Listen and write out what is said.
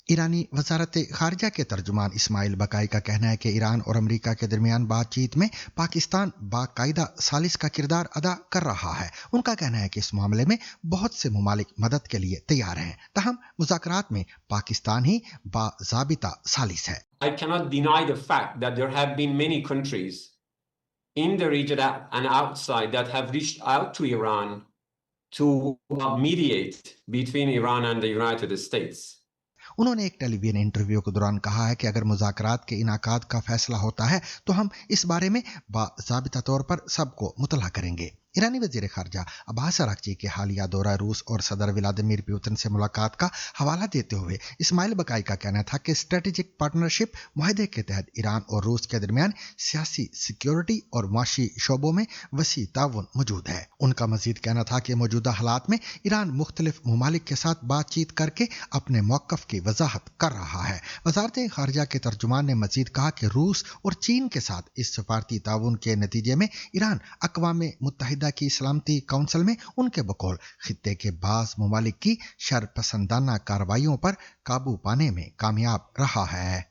ایرانی وزارت خارجہ کے ترجمان اسماعیل بقائی کا کہنا ہے کہ ایران اور امریکہ کے درمیان بات چیت میں پاکستان باقاعدہ ثالث کا کردار ادا کر رہا ہے. ان کا کہنا ہے کہ اس معاملے میں بہت سے ممالک مدد کے لیے تیار ہیں، تاہم مذاکرات میں پاکستان ہی باضابطہ ثالث ہے. I cannot deny the fact that there have been many countries in the region and outside that have reached out to Iran to mediate between Iran and the United States. انہوں نے ایک ٹیلی ویژن انٹرویو کے دوران کہا ہے کہ اگر مذاکرات کے انعقاد کا فیصلہ ہوتا ہے تو ہم اس بارے میں باضابطہ طور پر سب کو مطلع کریں گے. ایرانی وزیر خارجہ عباس اراغچی کے حالیہ دورہ روس اور صدر ولادیمیر پوتن سے ملاقات کا حوالہ دیتے ہوئے اسماعیل بقائی کا کہنا تھا کہ اسٹریٹجک پارٹنرشپ معاہدے کے تحت ایران اور روس کے درمیان سیاسی، سیکیورٹی اور معاشی شعبوں میں وسیع تعاون موجود ہے. ان کا مزید کہنا تھا کہ موجودہ حالات میں ایران مختلف ممالک کے ساتھ بات چیت کر کے اپنے موقف کی وضاحت کر رہا ہے. وزارت خارجہ کے ترجمان نے مزید کہا کہ روس اور چین کے ساتھ اس سفارتی تعاون کے نتیجے میں ایران اقوام متحدہ کی سلامتی کونسل میں ان کے بقول خطے کے بعض ممالک کی شرپسندانہ کارروائیوں پر قابو پانے میں کامیاب رہا ہے.